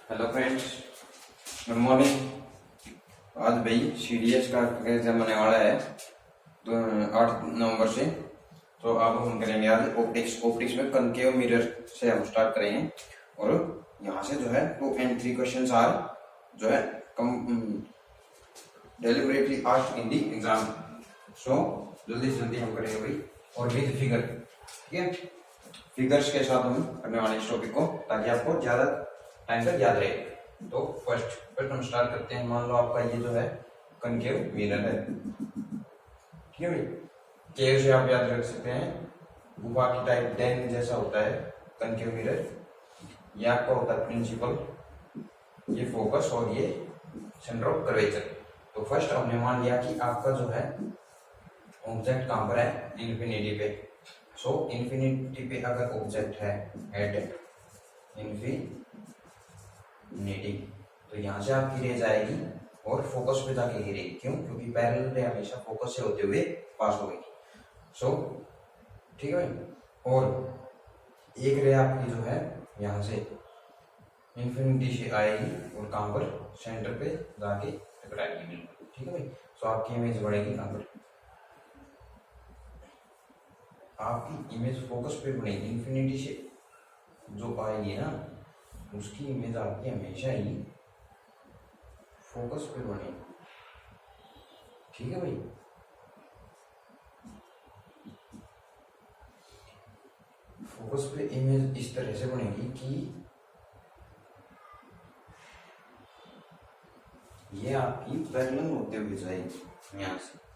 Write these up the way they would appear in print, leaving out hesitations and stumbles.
Hello friends, good morning. आज भाई CDS का एग्जाम आने वाला है तो 8 नवंबर से। तो अब हम करेंगे आज ऑप्टिक्स में कनकेव मिरर से हम स्टार्ट करेंगे। और यहाँ से जो है 2 and 3 क्वेश्चंस आर जो है deliberately asked in the exam. So जल्दी से जल्दी हम करेंगे भाई, और विद फिगर। ठीक है, फिगर्स के साथ हम करने वाले इस टॉपिक को, ताकि आपको ज्यादा टाइम तक याद रहे। तो फर्स्ट हम स्टार्ट करते हैं। मान लो आपका ये जो है कनकेव मिरर है। ठीक है भाई, केव से आप याद रख सकते हैं, गुफा की टाइप डैम जैसा होता है कनकेव मिरर। ये आपका होता है प्रिंसिपल, ये फोकस और ये सेंटर ऑफ कर्वेचर। तो फर्स्ट हमने मान लिया कि आपका जो है ऑब्जेक्ट कहां पर है, इन्फिनिटी पे। सो इन्फिनिटी पे अगर ऑब्जेक्ट है एट इन्फिनिटी, तो यहाँ से आपकी रे जाएगी और फोकस पे जाके गिरेगी। क्यों? क्योंकि पैरेलल रे हमेशा फोकस से होते हुए पास होगी। सो ठीक है भाई। और एक रे आपकी जो है यहाँ से इन्फिनिटी से आएगी और कहाँ पर, सेंटर पे जाके टकराएगी बिल्कुल। ठीक है भाई। सो आपकी इमेज बढ़ेगी कहाँ पर, आपकी इमेज फोकस पे बनेगी। इन्फिनिटी से जो आएगी ना, उसकी इमेज आपकी हमेशा ही फोकस पे बनेगी। ठीक है भाई। फोकस पे इमेज इस तरह से बनेगी कि ये आपकी पैरेलल होते हुए जाएगी यहां से।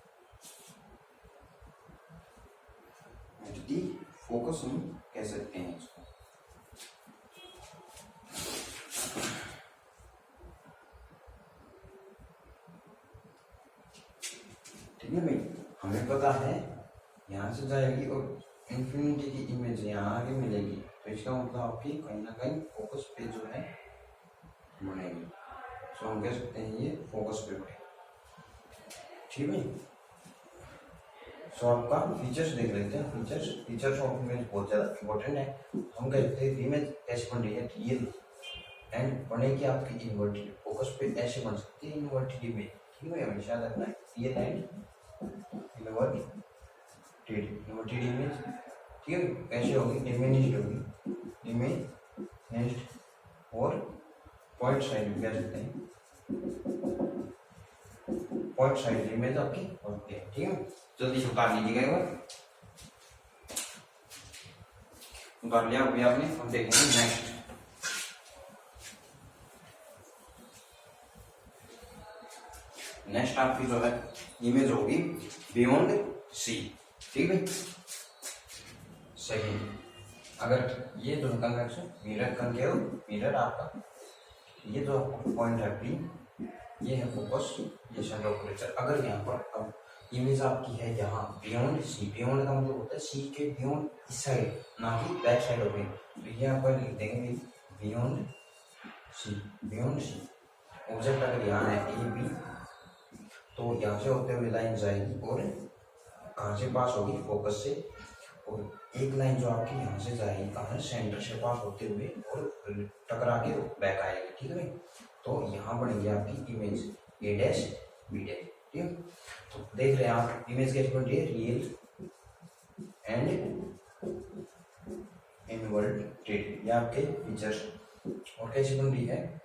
फोकस हम कह सकते हैं इसको। ठीक है भाई, हमें पता है यहाँ से जाएगी और इन्फिनिटी की इमेज यहाँ आगे मिलेगी। तो इसका मतलब आपकी कहीं ना कहीं फोकस पे जो है बनेगी। सो हम कह सकते हैं ये फोकस पे बनेगी। ठीक है भाई। सो आपका फीचर्स देख लेते हैं। फीचर्स ऑफ इमेज बहुत ज़्यादा इंपॉर्टेंट है। हम कहते हैं इमेज कैसे बन रही है, रियल एंड बनेगी आपकी इन्वर्टेड। फोकस पे ऐसे बन सकती है इन्वर्टेड इमेज। ठीक है, हमेशा रखना है रियल एंड इन्वर्टेड इमेज। ठीक है, कैसे होगी, डिमिनिश्ड होगी, डिमिनिश्ड और पॉइंट साइड भी कह सकते हैं, पॉइंट साइड इमेज आपकी होती है। ठीक है, जल्दी से उतार लीजिएगा एक बार। उतार लिया अभी आपने। हम देखेंगे नेक्स्ट। नेक्स्ट आपकी जो है इमेज होगी बियॉन्ड सी। ठीक है, सेकंड, अगर ये जो कन्वेक्शन मिरर कनकेव मिरर आपका, ये जो पॉइंट है पी, ये है फोकस, ये सेंटर ऑफ कर्वेचर। अगर यहाँ पर अब इमेज आपकी है यहाँ बियॉन्ड सी, बियॉन्ड का मतलब होता है सी के बियॉन्ड इस साइड, ना कि बैक साइड होगी। तो ये आप लिख देंगे beyond C, beyond C. Object अगर यहाँ है ए बी, तो यहाँ से होते हुए लाइन जाएगी और कहाँ से पास होगी, फोकस से। और एक लाइन जो आपकी यहाँ से जाएगी कहाँ, सेंटर से पास होते हुए और टकरा के बैक आएगी। ठीक है भाई। तो यहाँ बनेगी आपकी image A dash B dash. ठीक है, तो देख रहे हैं आप इमेज कैसे बन रही है, रियल एंड इन्वर्टेड। ये आपके फीचर्स। और कैसे बन रही है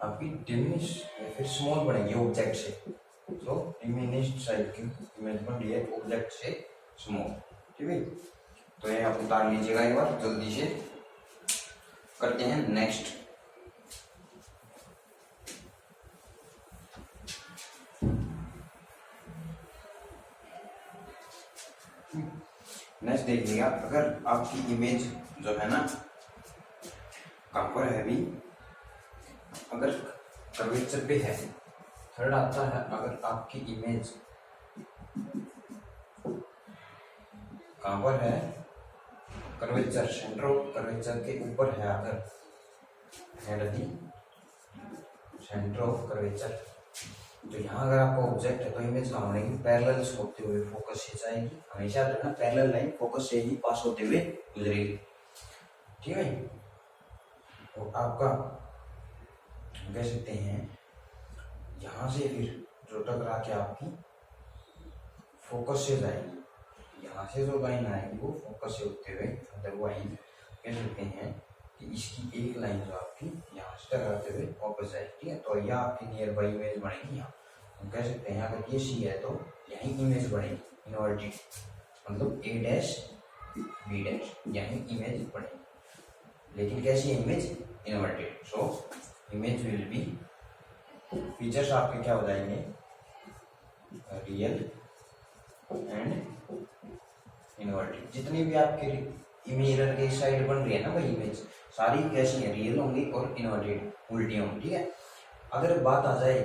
आपकी, डिमिनिश या फिर स्मॉल बनेगी ऑब्जेक्ट से। तो डिमिनिश्ड साइड की इमेज बन रही है ऑब्जेक्ट से स्मॉल। ठीक है, तो ये आप उतार लीजिएगा एक बार। जल्दी से करते हैं नेक्स्ट। नेक्स्ट देखिएगा, अगर आपकी इमेज जो है ना कहां पर है भी, अगर कर्वेचर पे है। थर्ड आता है, अगर आपकी इमेज कहां पर है, कर्वेचर, सेंटर ऑफ कर्वेचर के ऊपर है। अगर है सेंटर ऑफ कर्वेचर, तो यहाँ अगर आपका ऑब्जेक्ट है तो इमेज कहाँ बनेगी, पैरेलल होते हुए फोकस से जाएगी। हमेशा रखना पैरेलल लाइन फोकस से ही पास होते हुए गुजरेगी। ठीक है, तो आपका कह सकते हैं यहाँ से फिर जो टकरा के आपकी फोकस से जाएगी, यहाँ से जो लाइन आएगी वो फोकस से होते हुए अदरवाइज कह सकते हैं कि इसकी एक लाइन जो आपकी यहाँ से टकराते हुए वापस जाएगी। ठीक है, तो यह आपकी नियर बाई इमेज बनेगी। यहाँ हम कह सकते हैं अगर ये सी है तो यही इमेज बनेगी इन्वर्टेड, मतलब ए डैश बी डैश, यही इमेज बनेगी। लेकिन कैसी है image? Inverted. So image will be, features आपके क्या हो जाएंगे? Real and inverted. जितनी भी आपके मिरर के साइड बन रही है ना भाई इमेज, सारी कैसी है? रियल होंगी और इन्वर्टेड, उल्टी होंगी। ठीक है, अगर बात आ जाए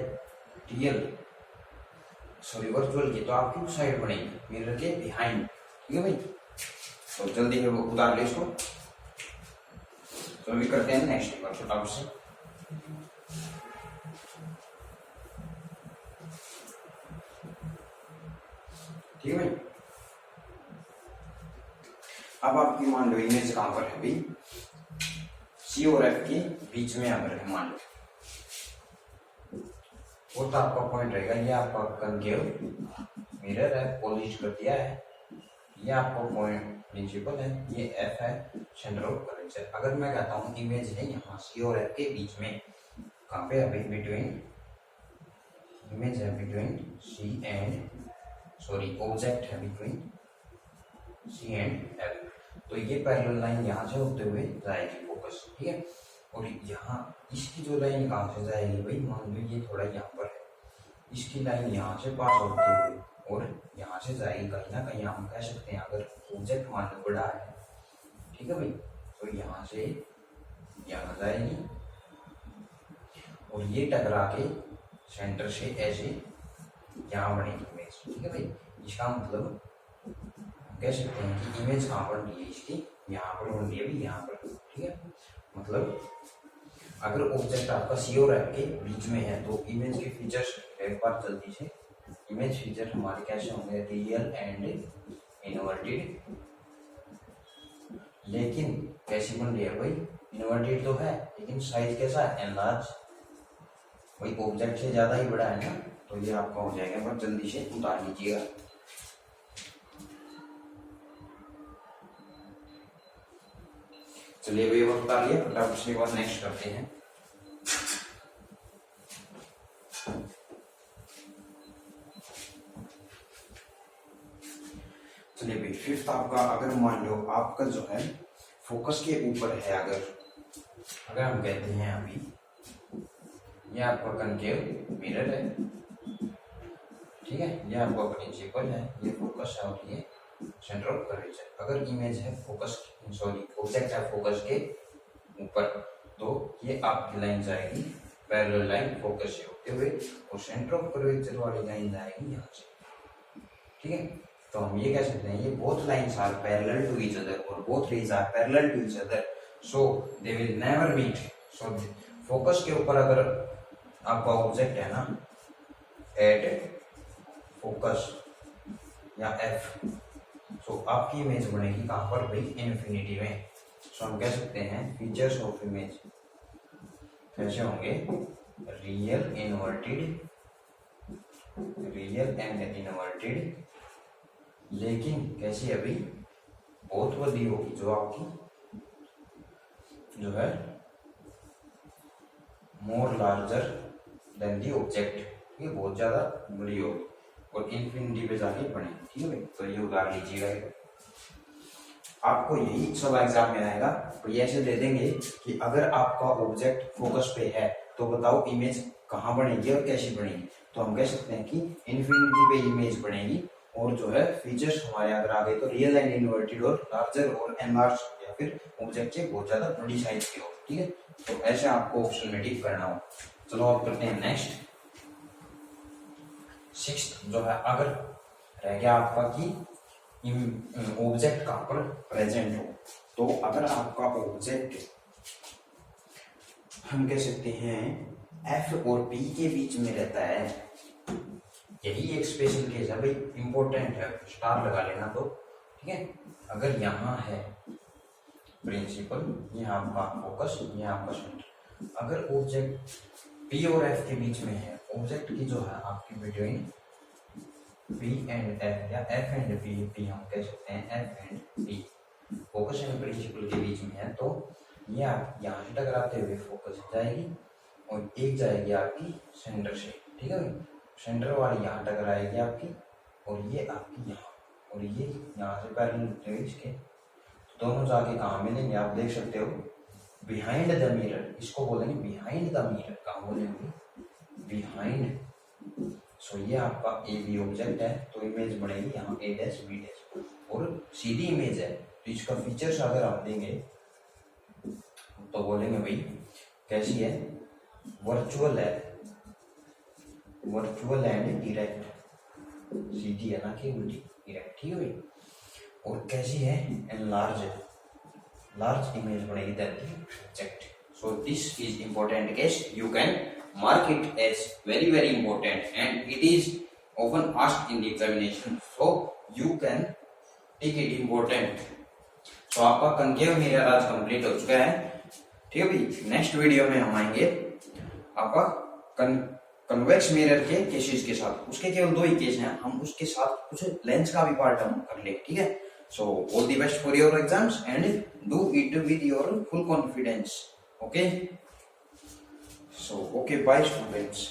रियल वर्चुअल की, तो आपकी उस साइड बनेगी मिरर के बिहाइंड। ठीक है भाई, तो जल्दी है वो उतार ले इसको। तो अभी करते हैं नेक्स्ट बार फटाफट से। ठीक है भाई, अब आपकी मान लो इमेज कहां पर है भाई? सी और एफ के बीच में अगर है मान लो, वो तो आपका पॉइंट रहेगा। ये आपका कनकेव मिरर है, पॉलिश कर दिया है। ये आपका पॉइंट प्रिंसिपल है, ये एफ है सेंटर ऑफ कर्वेचर। अगर मैं कहता हूँ इमेज है यहाँ सी और एफ के बीच में, कहाँ पे अभी? बिटवीन, इमेज है between C and, sorry object है बिटवीन सी एंड एफ। तो ये पैरेलल लाइन यहाँ से होते हुए जाएगी फोकस। ठीक है, और यहाँ इसकी जो लाइन कहाँ से जाएगी भाई? मान लो ये थोड़ा यहाँ पर है, इसकी लाइन यहाँ से पास होते हुए और यहाँ से जाएगी कहीं ना कहीं। हम कह सकते हैं अगर ऑब्जेक्ट मान लो बड़ा है, ठीक है भाई, तो यहाँ से यहाँ जाएगी और ये टकरा के सेंटर से ऐसे यहाँ बनेगी इमेज। ठीक है भाई, इसका मतलब कह सकते हैं कि इमेज कहाँ बन रही है इसकी? यहाँ पर बन रही है, यहाँ पर। ठीक है, मतलब अगर ऑब्जेक्ट आपका सी और एफ के बीच में है तो इमेज के फीचर्स एक बार जल्दी से, इमेज फीचर हमारे कैसे होंगे? Real and inverted. लेकिन कैसी बन रही है भाई? इन्वर्टेड तो है, लेकिन साइज कैसा है? एनलार्ज। भाई ऑब्जेक्ट से ज्यादा ही बड़ा है ना, तो ये आपका हो जाएगा। बस जल्दी से उतार लीजिएगा। चलिए भाई वो उतार लिया, फटाफट से बात नेक्स्ट करते हैं। चलिए भाई फिफ्थ आपका, अगर मान लो आपका जो है फोकस के ऊपर है, अगर हम कहते हैं अभी ये आपका कनकेव मिरर है, ठीक है, ये आपका प्रिंसिपल है, ये फोकस है और ये सेंटर ऑफ कर्वेचर। अगर इमेज है फोकस, सॉरी ऑब्जेक्ट है फोकस के ऊपर, तो ये आपकी लाइन जाएगी पैरेलल लाइन फोकस से होते हुए और सेंटर ऑफ कर्वेचर वाली लाइन जाएगी यहाँ से। ठीक है, तो हम ये कह सकते हैं ये both lines are parallel to each other और both rays are parallel to each other, so they will never meet. So focus के ऊपर अगर आपका ऑब्जेक्ट है ना एट फोकस या एफ, सो आपकी इमेज बनेगी कहां पर भाई? इन्फिनिटी में। सो हम कह सकते हैं फीचर्स ऑफ इमेज कैसे होंगे? Real inverted, real and inverted, लेकिन कैसी है भाई? बहुत बड़ी होगी, जो आपकी जो है मोर लार्जर देन दी ऑब्जेक्ट, ये बहुत ज्यादा बड़ी होगी और इन्फिनिटी पे जाके बनेगी। ठीक है भाई, तो ये उतार लीजिएगा। आपको यही सब एग्जाम में आएगा, और ये ऐसे दे देंगे कि अगर आपका ऑब्जेक्ट फोकस पे है तो बताओ इमेज कहाँ बनेगी और कैसी बनेगी? तो हम कह सकते हैं कि इन्फिनिटी पे इमेज बनेगी और जो है फीचर्स हमारे अगर आ गए तो रियल एंड इन्वर्टेड और लार्जर और एनलार्ज, या फिर ऑब्जेक्ट से बहुत ज्यादा बड़ी साइज की हो। ठीक है, तो ऐसे आपको ऑप्शन में टिक करना हो। चलो आप करते हैं नेक्स्ट। सिक्स्थ जो है, अगर रह गया आपका कि ऑब्जेक्ट कहां पर प्रेजेंट हो, तो अगर आपका ऑब्जेक्ट हम कह सकते हैं एफ और पी के बीच में रहता है, यही एक स्पेशल केस है भाई, इंपॉर्टेंट है, स्टार लगा लेना। तो ठीक है, अगर यहाँ है प्रिंसिपल, ये आपका फोकस, ये आपका सेंटर। अगर ऑब्जेक्ट पी और एफ के बीच में है, ऑब्जेक्ट की जो है आपकी बिटवीन पी एंड एफ या एफ एंड पी हम कह सकते हैं, F and P focus and principal के बीच में है, तो ये आप यहाँ से टकराते हुए फोकस जाएगी और एक जाएगी आपकी सेंटर से, ठीक है भाई। सेंटर वाली यहाँ टकराएगी आपकी और ये आपकी यहाँ, और ये यहाँ से पैरेलल इसके, तो दोनों जाके कहाँ मिलेंगे आप देख सकते हो, बिहाइंड द मिरर, इसको बोलेंगे बिहाइंड द मिरर। कहाँ बोलेंगे? बिहाइंड। सो ये आपका ए बी ऑब्जेक्ट है, तो इमेज बनेगी यहाँ ए डैश बी डैश, और सीधी इमेज है, तो इसका फीचर्स अगर आप देंगे तो बोलेंगे भाई कैसी है, वर्चुअल है, वर्चुअल एंड डायरेक्ट, सीधी है ना कि उल्टी, डायरेक्ट, ठीक है भाई। और कैसी है, एनलार्ज है, लार्ज इमेज बनेगी that the object. So this is important case, you can mark it as very important and it is often asked in the examination, so you can take it important। तो आपका concave mirror आज complete हो चुका है, ठीक है भाई। Next video में हम आएंगे आपका कन्वेक्स मिरर के केसेस के साथ, उसके केवल 2 ही केस हैं, हम उसके साथ कुछ लेंस का भी पार्ट हम कर लेंगे, ठीक है। So all the best for your exams and do it with your full confidence. Okay. So okay, bye students.